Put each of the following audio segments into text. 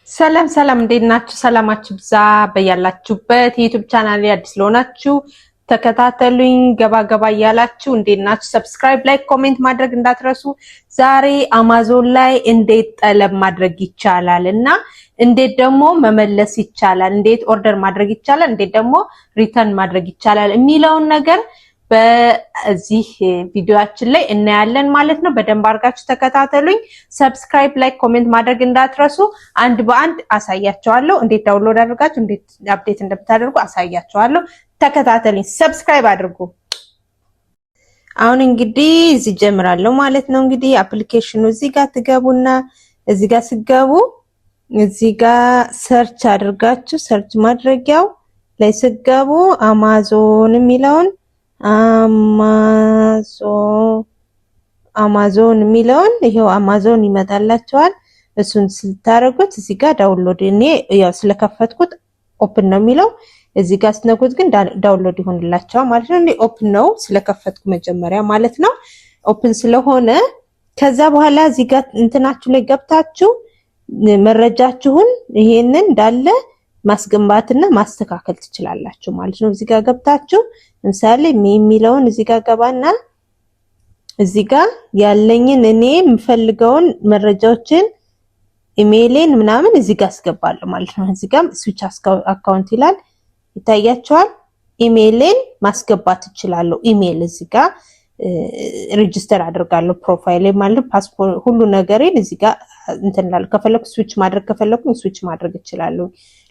ሰላም ሰላም እንዴት ናችሁ? ሰላማችሁ ብዛ በያላችሁበት። የዩቲዩብ ቻናል አዲስ ለሆናችሁ ተከታተሉኝ። ገባ ገባ እያላችሁ እንዴት ናችሁ? ሰብስክራይብ፣ ላይክ፣ ኮሜንት ማድረግ እንዳትረሱ። ዛሬ አማዞን ላይ እንዴት ጠለብ ማድረግ ይቻላል እና እንዴት ደግሞ መመለስ ይቻላል፣ እንዴት ኦርደር ማድረግ ይቻላል፣ እንዴት ደግሞ ሪተርን ማድረግ ይቻላል የሚለውን ነገር በዚህ ቪዲዮአችን ላይ እናያለን ማለት ነው። በደንብ አድርጋችሁ ተከታተሉኝ። ሰብስክራይብ፣ ላይክ፣ ኮሜንት ማድረግ እንዳትረሱ። አንድ በአንድ አሳያችኋለሁ። እንዴት ዳውንሎድ አድርጋችሁ እንዴት አፕዴት እንደምታደርጉ አሳያችኋለሁ። ተከታተሉኝ። ሰብስክራይብ አድርጉ። አሁን እንግዲህ እዚህ ጀምራለሁ ማለት ነው። እንግዲህ አፕሊኬሽኑ እዚህ ጋር ትገቡና እዚህ ጋር ስገቡ እዚህ ጋር ሰርች አድርጋችሁ ሰርች ማድረጊያው ላይ ስገቡ አማዞን የሚለውን አማዞን የሚለውን ይሄው አማዞን ይመጣላችኋል። እሱን ስታረጉት እዚህ ጋር ዳውንሎድ እኔ ያው ስለከፈትኩት ኦፕን ነው የሚለው እዚህ ጋር ስትነኩት ግን ዳውንሎድ ይሆንላችኋል ማለት ነው። እኔ ኦፕን ነው ስለከፈትኩ መጀመሪያ ማለት ነው። ኦፕን ስለሆነ ከዛ በኋላ እዚህ ጋር እንትናችሁ ላይ ገብታችሁ መረጃችሁን ይሄንን እንዳለ ማስገንባትና ማስተካከል ትችላላችሁ ማለት ነው። እዚህ ጋር ገብታችሁ ለምሳሌ የሚለውን እዚህ ጋር ገባና እዚህ ጋር ያለኝን እኔ የምፈልገውን መረጃዎችን ኢሜይሌን ምናምን እዚህ ጋር አስገባለሁ ማለት ነው። እዚህ ጋር ስዊች አካውንት ይላል ይታያችኋል። ኢሜይሌን ማስገባት እችላለሁ። ኢሜይል እዚህ ጋር ሬጂስተር አድርጋለሁ ፕሮፋይል ማለት ፓስፖርት ሁሉ ነገሬን እዚህ ጋር እንትላል። ከፈለኩ ስዊች ማድረግ ከፈለኩ ስዊች ማድረግ እችላለሁ።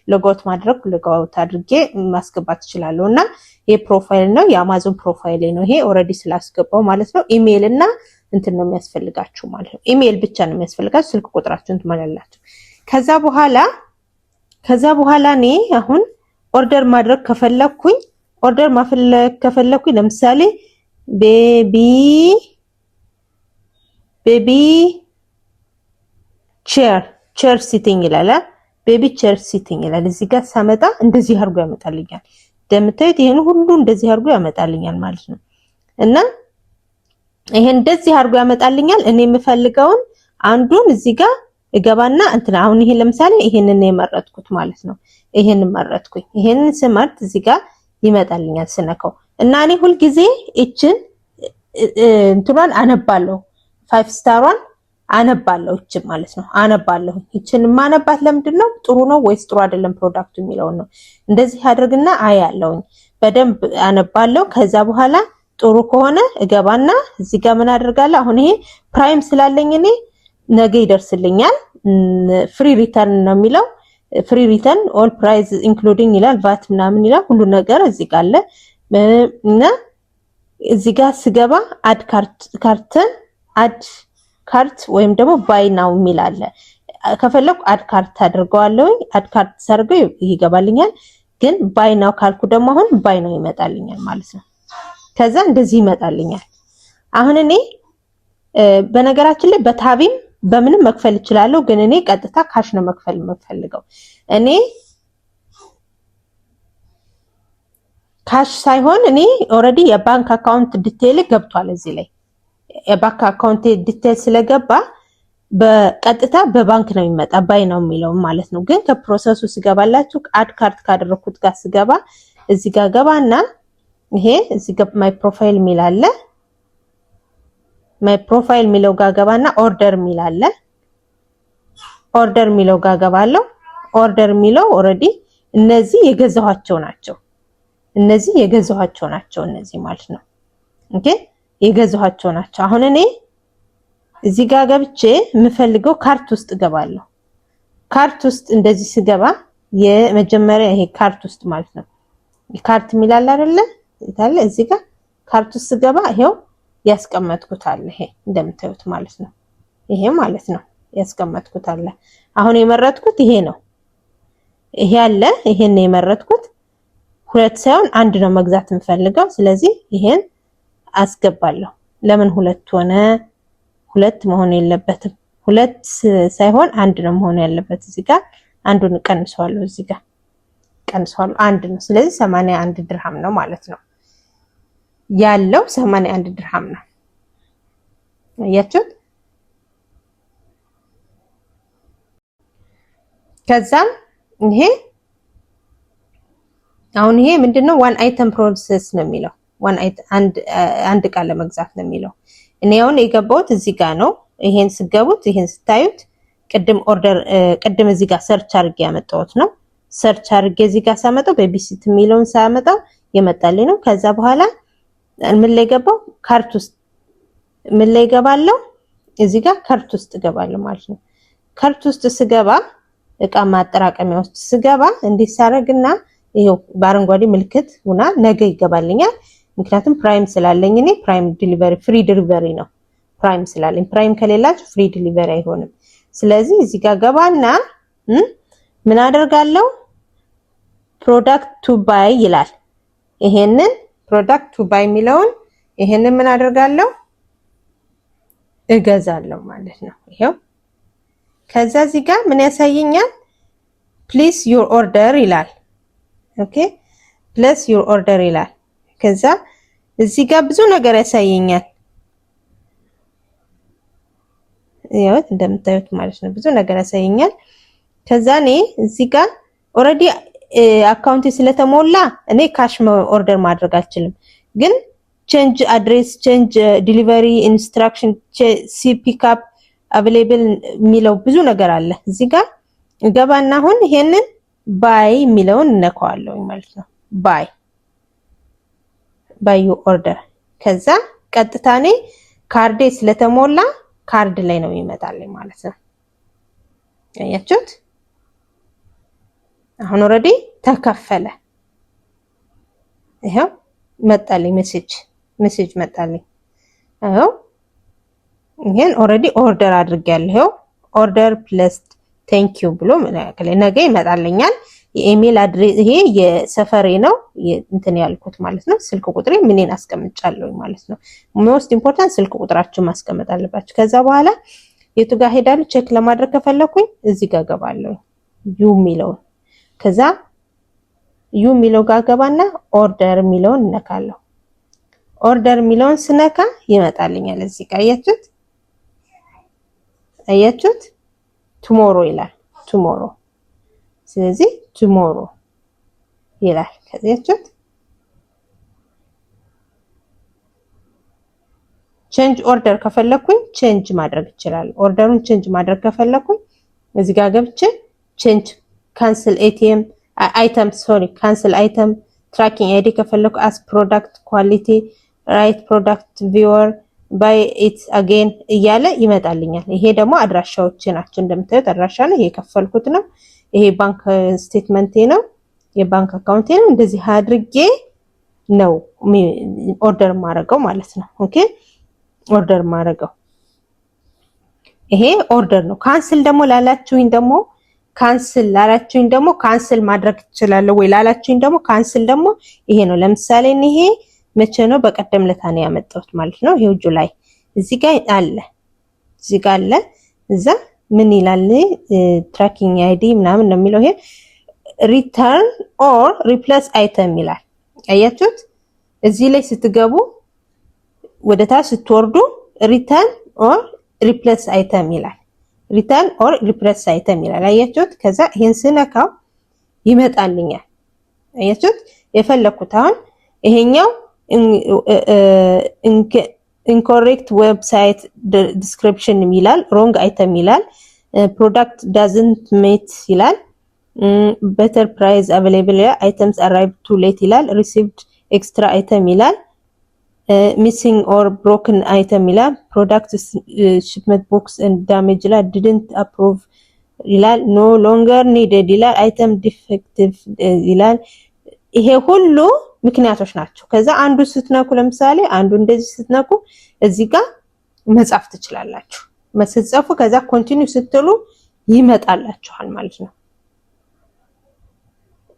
ሎጋውት ማድረግ ሎጋውት አድርጌ ማስገባት እችላለሁ እና ይሄ ፕሮፋይል ነው የአማዞን ፕሮፋይል ነው። ይሄ ኦሬዲ ስላስገባው ማለት ነው። ኢሜይል እና እንትን ነው የሚያስፈልጋችሁ ማለት ነው። ኢሜይል ብቻ ነው የሚያስፈልጋችሁ። ስልክ ቁጥራችሁን ትሞላላችሁ። ከዛ በኋላ እኔ አሁን ኦርደር ማድረግ ከፈለኩኝ ኦርደር ማፈለግ ከፈለኩኝ ለምሳሌ ቤቢ ቼር ሲቲንግ ይላል። ቤቢ ቼር ሲቲንግ ይላል። እዚህ ጋር ሳመጣ እንደዚህ አድርጎ ያመጣልኛል። እንደምታዩት ይሄን ሁሉ እንደዚህ አድርጎ ያመጣልኛል ማለት ነው። እና ይሄን እንደዚህ አድርጎ ያመጣልኛል። እኔ የምፈልገውን አንዱን እዚህ ጋር እገባና እንትና አሁን ይሄን ለምሳሌ ይሄንን የመረጥኩት ማለት ነው። ይሄንን መረጥኩኝ። ይሄንን ስመርጥ እዚህ ጋር ይመጣልኛል ስነካው እና እኔ ሁሉ ጊዜ እችን እንትኗን አነባለሁ 5 ስታሯን አነባለሁ እችን ማለት ነው። አነባለሁ እችን ማነባት ለምንድነው ጥሩ ነው ወይስ ጥሩ አይደለም ፕሮዳክቱ የሚለው ነው። እንደዚህ አድርግና አያለሁኝ በደንብ አነባለሁ። ከዛ በኋላ ጥሩ ከሆነ እገባና እዚህ ጋር ምን አደርጋለሁ አሁን ይሄ ፕራይም ስላለኝ እኔ ነገ ይደርስልኛል። ፍሪ ሪተርን ነው የሚለው ፍሪ ሪተርን ኦል ፕራይስ ኢንክሉዲንግ ይላል ቫት ምናምን ይላል ሁሉ ነገር እዚህ ጋር አለ እና እዚህ ጋር ስገባ አድ ካርት ወይም ደግሞ ባይ ናው የሚል አለ። ከፈለኩ አድ ካርት አድርገዋለሁ። አድ ካርት ሰርገው ይገባልኛል። ግን ባይ ናው ካልኩ ደግሞ አሁን ባይ ናው ይመጣልኛል ማለት ነው። ከዛ እንደዚህ ይመጣልኛል። አሁን እኔ በነገራችን ላይ በታቢም በምንም መክፈል እችላለሁ። ግን እኔ ቀጥታ ካሽ ነው መክፈል የምፈልገው። እኔ ካሽ ሳይሆን እኔ ኦሬዲ የባንክ አካውንት ዲቴይል ገብቷል እዚህ ላይ የባንክ አካውንት ዲቴይል ስለገባ በቀጥታ በባንክ ነው የሚመጣ ባይ ነው የሚለው ማለት ነው። ግን ከፕሮሰሱ ሲገባላችሁ አድ ካርት ካደረኩት ጋር ስገባ እዚህ ጋር ገባና ይሄ እዚህ ጋር ማይ ፕሮፋይል ሚል አለ። ማይ ፕሮፋይል ሚለው ጋር ገባና ኦርደር ሚል አለ። ኦርደር ሚለው ጋር ገባለሁ። ኦርደር ሚለው ኦሬዲ እነዚህ የገዛኋቸው ናቸው። እነዚህ የገዛኋቸው ናቸው እነዚህ ማለት ነው። ኦኬ የገዛኋቸው ናቸው። አሁን እኔ እዚህ ጋር ገብቼ የምፈልገው ካርት ውስጥ ገባለሁ። ካርት ውስጥ እንደዚህ ስገባ የመጀመሪያ ይሄ ካርት ውስጥ ማለት ነው። ካርት ሚላል አይደለ ይታለ እዚህ ጋር ካርት ውስጥ ስገባ ይሄው ያስቀመጥኩት አለ። ይሄ እንደምታዩት ማለት ነው። ይሄ ማለት ነው ያስቀመጥኩት አለ። አሁን የመረጥኩት ይሄ ነው። ይሄ አለ። ይሄን ነው የመረጥኩት። ሁለት ሳይሆን አንድ ነው መግዛት የምፈልገው። ስለዚህ ይሄን አስገባለሁ። ለምን ሁለት ሆነ? ሁለት መሆን የለበትም። ሁለት ሳይሆን አንድ ነው መሆን ያለበት። እዚህ ጋር አንዱን ቀንሷለሁ። እዚህ ጋር ቀንሷለሁ። አንድ ነው። ስለዚህ 81 ድርሃም ነው ማለት ነው ያለው። 81 ድርሃም ነው። አያችሁት? ከዛም ይሄ አሁን ይሄ ምንድነው ዋን አይተም ፕሮሰስ ነው የሚለው አንድ ቃል ለመግዛት ነው የሚለው እኔ አሁን የገባሁት እዚህ ጋር ነው ይሄን ስገቡት ይሄን ስታዩት ቅድም እዚህ ጋር ሰርች አድርጌ ያመጣሁት ነው ሰርች አድርጌ እዚህ ጋር ሳመጣው ቤቢሲት የሚለውን ሳመጣው የመጣልኝ ነው ከዛ በኋላ ምን ላይ ገባው ካርት ውስጥ ምን ላይ ገባለው እዚህ ጋር ካርት ውስጥ ገባለው ማለት ነው ካርት ውስጥ ስገባ እቃ ማጠራቀሚያ ውስጥ ስገባ እንዲሳረግና ይሄው በአረንጓዴ ምልክት ሆና ነገ ይገባልኛል ምክንያቱም ፕራይም ስላለኝ እኔ ፕራይም ዲሊቨሪ ፍሪ ዲሊቨሪ ነው ፕራይም ስላለኝ ፕራይም ከሌላችሁ ፍሪ ዲሊቨሪ አይሆንም ስለዚህ እዚህ ጋር ገባና ምን አደርጋለሁ ፕሮዳክት ቱ ባይ ይላል ይሄንን ፕሮዳክት ቱ ባይ የሚለውን ይሄንን ምን አደርጋለሁ እገዛለሁ ማለት ነው ይሄው ከዛ እዚህ ጋር ምን ያሳየኛል ፕሊስ ዩር ኦርደር ይላል ኦኬ ፕሌስ ዩር ኦርደር ይላል ከዛ እዚህ ጋር ብዙ ነገር ያሳየኛል ያው እንደምታዩት ማለት ነው ብዙ ነገር ያሳየኛል ከዛ እኔ እዚህ ጋር ኦሬዲ አካውንቴ ስለተሞላ እኔ ካሽ ኦርደር ማድረግ አልችልም ግን ቼንጅ አድሬስ ቼንጅ ዲሊቨሪ ኢንስትራክሽን ሲ ፒክአፕ አቬሌብል የሚለው ብዙ ነገር አለ እዚህ ጋር ገባና አሁን ይሄንን ባይ የሚለውን እነካዋለሁ ማለት ነው ባይ ዩ ኦርደር ከዛ ቀጥታ እኔ ካርዴ ስለተሞላ ካርድ ላይ ነው ይመጣልኝ ማለት ነው አያችሁት አሁን ኦሬዲ ተከፈለ ይሄው መጣልኝ ሜሴጅ መጣልኝ አዎ ይሄን ኦሬዲ ኦርደር አድርጌያለሁ ኦርደር ፕሌስድ ቴንክ ዩ ብሎ ነገ ይመጣልኛል የኢሜል አድሬስ ይሄ የሰፈሬ ነው እንትን ያልኩት ማለት ነው ስልክ ቁጥሬ ምንን አስቀምጫለሁ ማለት ነው ሞስት ኢምፖርታንት ስልክ ቁጥራችሁ ማስቀመጥ አለባችሁ ከዛ በኋላ የቱ ጋር ሄዳለሁ ቼክ ለማድረግ ከፈለኩኝ እዚህ ጋር ገባለሁ ዩ ሚለው ከዛ ዩ ሚለው ጋር ገባና ኦርደር ሚለውን ነካለሁ ኦርደር ሚለውን ስነካ ይመጣልኛል እዚህ ጋር አያችሁት ቱሞሮ ይላል ቱሞሮ ስለዚህ ቱሞሮ ይላል ከዚያችሁት ቼንጅ ኦርደር ከፈለኩኝ ቼንጅ ማድረግ ይችላል ኦርደሩን ቼንጅ ማድረግ ከፈለኩኝ እዚህ ጋር ገብቼ ቼንጅ ካንሰል ኤቲኤም አይተም ካንሰል አይተም ትራኪንግ አይዲ ከፈለኩ አስ ፕሮዳክት ኳሊቲ ራይት ፕሮዳክት ቪወር ባይ ኢት አጌን እያለ ይመጣልኛል ይሄ ደግሞ አድራሻዎች ናቸው እንደምታዩት አድራሻ ነው ይሄ ከፈልኩት ነው ይሄ ባንክ ስቴትመንቴ ነው የባንክ አካውንቴ ነው እንደዚህ አድርጌ ነው ኦርደር ማድረገው ማለት ነው ኦኬ ኦርደር ማድረገው ይሄ ኦርደር ነው ካንስል ደግሞ ላላችሁኝ ደግሞ ካንስል ማድረግ ትችላለህ ወይ ላላችሁኝ ደግሞ ካንስል ደግሞ ይሄ ነው ለምሳሌ ይሄ መቼ ነው በቀደም ለታ ነው ያመጣሁት ማለት ነው ይሄው ጁላይ እዚህ ጋር አለ እዛ ምን ይላል ትራኪንግ አይዲ ምናምን ነው የሚለው ይሄ ሪተርን ኦር ሪፕሌስ አይተም ይላል አያችሁት እዚህ ላይ ስትገቡ ወደ ታች ስትወርዱ ሪተርን ኦር ሪፕሌስ አይተም ይላል አያችሁት ከዛ ይሄን ስነካው ይመጣልኛል አያችሁት የፈለኩት አሁን ይሄኛው incorrect website description ይላል wrong item ይላል product doesn't meet ይላል better price available items arrived too late ይላል received extra item ይላል missing or broken item ይላል product shipment box and damage ይላል didn't approve ይላል no longer needed ይላል item defective ይላል ይሄ ሁሉ ምክንያቶች ናቸው ከዛ አንዱ ስትነኩ ለምሳሌ አንዱ እንደዚህ ስትነኩ እዚህ ጋር መጻፍ ትችላላችሁ መስጽፉ ከዛ ኮንቲኒው ስትሉ ይመጣላችኋል ማለት ነው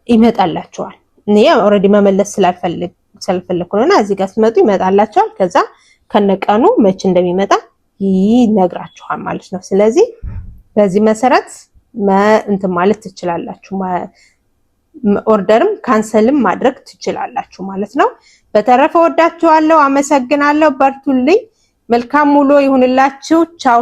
ይመጣላችኋል እኔ ኦሬዲ መመለስ ስላልፈለኩ ነውና እዚህ ጋር ስትመጡ ይመጣላችኋል ከዛ ከነቀኑ መቼ እንደሚመጣ ይነግራችኋል ማለት ነው ስለዚህ በዚህ መሰረት እንትን ማለት ትችላላችሁ ኦርደርም ካንሰልም ማድረግ ትችላላችሁ ማለት ነው በተረፈ ወዳችኋለሁ አመሰግናለሁ በርቱልኝ መልካም ሙሉ ይሁንላችሁ ቻው